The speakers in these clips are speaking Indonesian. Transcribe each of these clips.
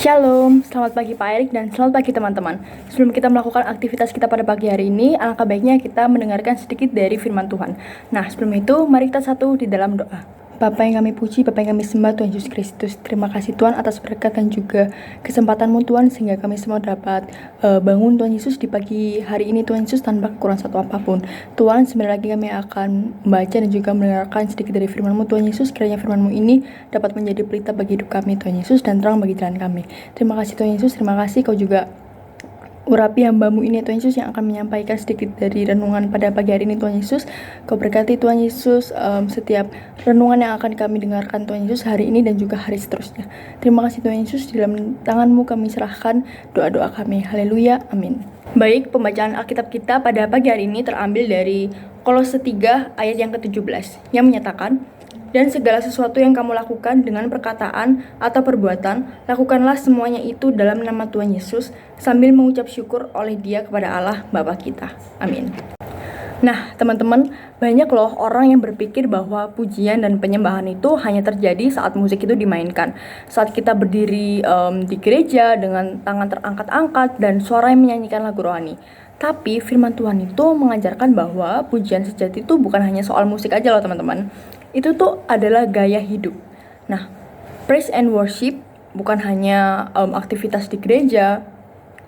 Shalom, selamat pagi Pak Erik dan selamat pagi teman-teman. Sebelum kita melakukan aktivitas kita pada pagi hari ini, alangkah baiknya kita mendengarkan sedikit dari firman Tuhan. Nah, sebelum itu, mari kita satu di dalam doa. Bapa yang kami puji, Bapa yang kami sembah, Tuhan Yesus Kristus. Terima kasih Tuhan atas berkat dan juga kesempatan-Mu Tuhan, sehingga kami semua dapat bangun Tuhan Yesus di pagi hari ini Tuhan Yesus tanpa kekurangan satu apapun. Tuhan, sebentar lagi kami akan membaca dan juga mendengarkan sedikit dari firman-Mu Tuhan Yesus. Kiranya firman-Mu ini dapat menjadi pelita bagi hidup kami Tuhan Yesus dan terang bagi jalan kami. Terima kasih Tuhan Yesus, terima kasih Kau juga urapi hamba-Mu ini Tuhan Yesus yang akan menyampaikan sedikit dari renungan pada pagi hari ini Tuhan Yesus. Kau berkati Tuhan Yesus setiap renungan yang akan kami dengarkan Tuhan Yesus hari ini dan juga hari seterusnya. Terima kasih Tuhan Yesus, di dalam tangan-Mu kami serahkan doa-doa kami. Haleluya, amin. Baik, pembacaan Alkitab kita pada pagi hari ini terambil dari Kolose 3 ayat yang ke-17 yang menyatakan, dan segala sesuatu yang kamu lakukan dengan perkataan atau perbuatan, lakukanlah semuanya itu dalam nama Tuhan Yesus, sambil mengucap syukur oleh Dia kepada Allah Bapa kita. Amin. Nah, teman-teman, banyak loh orang yang berpikir bahwa pujian dan penyembahan itu hanya terjadi saat musik itu dimainkan. Saat kita berdiri di gereja dengan tangan terangkat-angkat dan suara yang menyanyikan lagu rohani. Tapi firman Tuhan itu mengajarkan bahwa pujian sejati itu bukan hanya soal musik aja loh teman-teman. Itu tuh adalah gaya hidup. Nah, praise and worship bukan hanya aktivitas di gereja,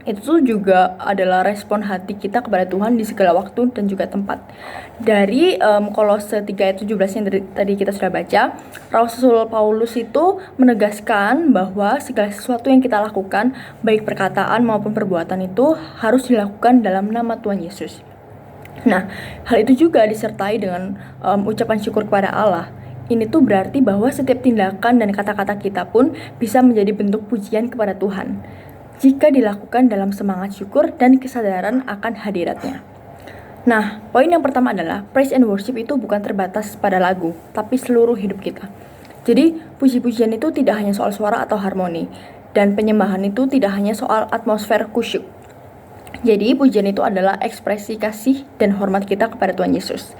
itu tuh juga adalah respon hati kita kepada Tuhan di segala waktu dan juga tempat. Dari Kolose 3 ayat 17 yang tadi kita sudah baca, Rasul Paulus itu menegaskan bahwa segala sesuatu yang kita lakukan, baik perkataan maupun perbuatan itu harus dilakukan dalam nama Tuhan Yesus. Nah, hal itu juga disertai dengan ucapan syukur kepada Allah. Ini tuh berarti bahwa setiap tindakan dan kata-kata kita pun bisa menjadi bentuk pujian kepada Tuhan jika dilakukan dalam semangat syukur dan kesadaran akan hadiratnya. Nah, poin yang pertama adalah praise and worship itu bukan terbatas pada lagu, tapi seluruh hidup kita. Jadi, puji-pujian itu tidak hanya soal suara atau harmoni, dan penyembahan itu tidak hanya soal atmosfer kusyuk. Jadi pujian itu adalah ekspresi kasih dan hormat kita kepada Tuhan Yesus.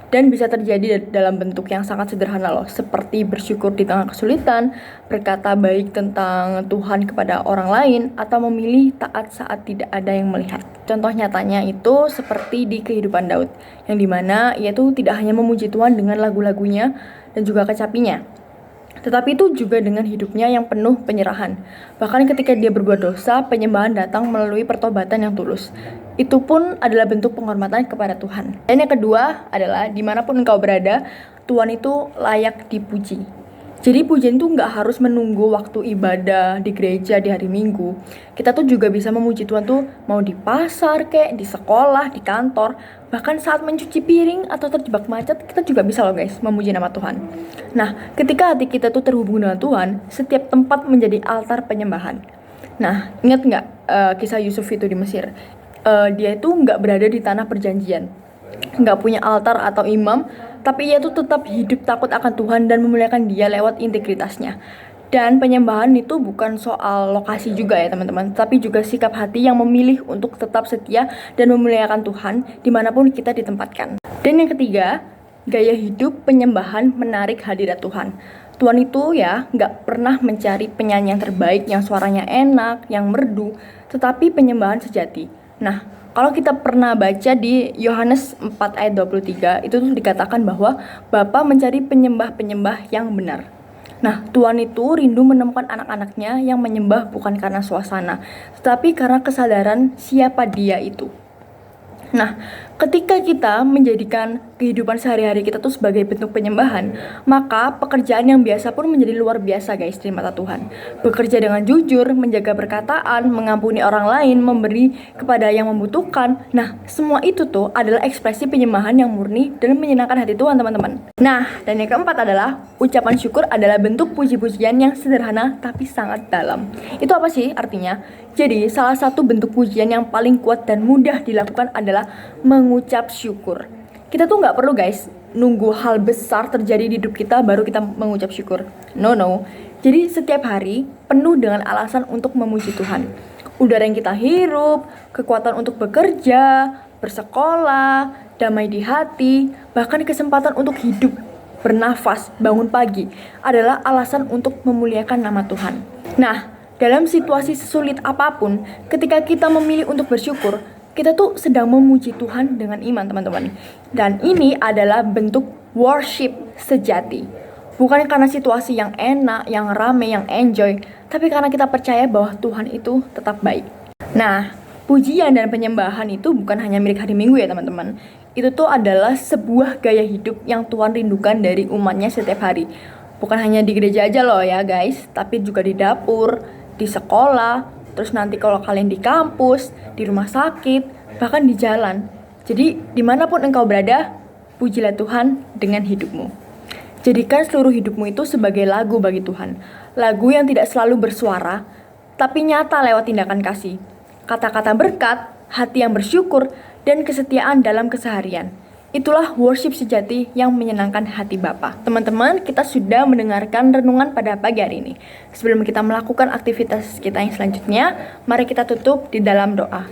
Dan bisa terjadi dalam bentuk yang sangat sederhana loh, seperti bersyukur di tengah kesulitan, berkata baik tentang Tuhan kepada orang lain, atau memilih taat saat tidak ada yang melihat. Contoh nyatanya itu seperti di kehidupan Daud, yang dimana ia tuh tidak hanya memuji Tuhan dengan lagu-lagunya dan juga kecapinya, tetapi itu juga dengan hidupnya yang penuh penyerahan. Bahkan ketika dia berbuat dosa, penyembahan datang melalui pertobatan yang tulus. Itu pun adalah bentuk penghormatan kepada Tuhan. Dan yang kedua adalah dimanapun engkau berada, Tuhan itu layak dipuji. Jadi pujian itu nggak harus menunggu waktu ibadah di gereja di hari Minggu. Kita tuh juga bisa memuji Tuhan tuh mau di pasar kek, di sekolah, di kantor. Bahkan saat mencuci piring atau terjebak macet, kita juga bisa loh guys memuji nama Tuhan. Nah, ketika hati kita tuh terhubung dengan Tuhan, setiap tempat menjadi altar penyembahan. Nah, ingat nggak kisah Yusuf itu di Mesir? Dia itu nggak berada di tanah perjanjian, nggak punya altar atau imam, tapi ia tuh tetap hidup takut akan Tuhan dan memuliakan Dia lewat integritasnya. Dan penyembahan itu bukan soal lokasi juga ya teman-teman, tapi juga sikap hati yang memilih untuk tetap setia dan memuliakan Tuhan dimanapun kita ditempatkan. Dan yang ketiga, gaya hidup penyembahan menarik hadirat Tuhan. Tuhan itu ya nggak pernah mencari penyanyi yang terbaik, yang suaranya enak, yang merdu, tetapi penyembahan sejati. Nah, kalau kita pernah baca di Yohanes 4 ayat 23, itu tuh dikatakan bahwa Bapa mencari penyembah-penyembah yang benar. Nah, Tuhan itu rindu menemukan anak-anaknya yang menyembah bukan karena suasana, tetapi karena kesadaran siapa Dia itu. Nah, ketika kita menjadikan kehidupan sehari-hari kita tuh sebagai bentuk penyembahan, maka pekerjaan yang biasa pun menjadi luar biasa guys di mata Tuhan. Bekerja dengan jujur, menjaga perkataan, mengampuni orang lain, memberi kepada yang membutuhkan. Nah, semua itu tuh adalah ekspresi penyembahan yang murni dan menyenangkan hati Tuhan teman-teman. Nah, dan yang keempat adalah ucapan syukur adalah bentuk puji-pujian yang sederhana tapi sangat dalam. Itu apa sih artinya? Jadi, salah satu bentuk pujian yang paling kuat dan mudah dilakukan adalah mengucap syukur. Kita tuh nggak perlu guys nunggu hal besar terjadi di hidup kita baru kita mengucap syukur. No. Jadi setiap hari penuh dengan alasan untuk memuji Tuhan. Udara yang kita hirup, kekuatan untuk bekerja, bersekolah, damai di hati, bahkan kesempatan untuk hidup, bernafas, bangun pagi adalah alasan untuk memuliakan nama Tuhan. Nah, Dalam situasi sesulit apapun, ketika kita memilih untuk bersyukur, kita tuh sedang memuji Tuhan dengan iman, teman-teman. Dan ini adalah bentuk worship sejati. Bukan karena situasi yang enak, yang rame, yang enjoy, tapi karena kita percaya bahwa Tuhan itu tetap baik. Nah, pujian dan penyembahan itu bukan hanya milik hari Minggu ya, teman-teman. Itu tuh adalah sebuah gaya hidup yang Tuhan rindukan dari umatnya setiap hari. Bukan hanya di gereja aja loh ya guys, tapi juga di dapur, di sekolah, terus nanti kalau kalian di kampus, di rumah sakit, bahkan di jalan. Jadi dimanapun engkau berada, pujilah Tuhan dengan hidupmu. Jadikan seluruh hidupmu itu sebagai lagu bagi Tuhan. Lagu yang tidak selalu bersuara, tapi nyata lewat tindakan kasih. Kata-kata berkat, hati yang bersyukur, dan kesetiaan dalam keseharian. Itulah worship sejati yang menyenangkan hati Bapa. Teman-teman, kita sudah mendengarkan renungan pada pagi hari ini. Sebelum kita melakukan aktivitas kita yang selanjutnya, mari kita tutup di dalam doa.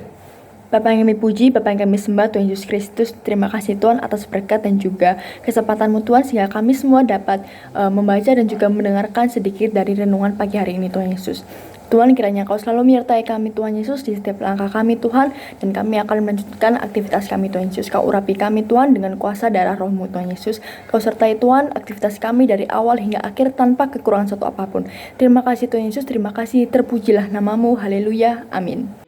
Bapa yang kami puji, Bapa yang kami sembah, Tuhan Yesus Kristus, terima kasih Tuhan atas berkat dan juga kesempatan-Mu Tuhan, sehingga kami semua dapat membaca dan juga mendengarkan sedikit dari renungan pagi hari ini Tuhan Yesus. Tuhan, kiranya Kau selalu menyertai kami Tuhan Yesus di setiap langkah kami Tuhan, dan kami akan melanjutkan aktivitas kami Tuhan Yesus. Kau urapi kami Tuhan dengan kuasa darah Roh-Mu Tuhan Yesus. Kau sertai Tuhan aktivitas kami dari awal hingga akhir tanpa kekurangan satu apapun. Terima kasih Tuhan Yesus, terima kasih, terpujilah nama-Mu, haleluya, amin.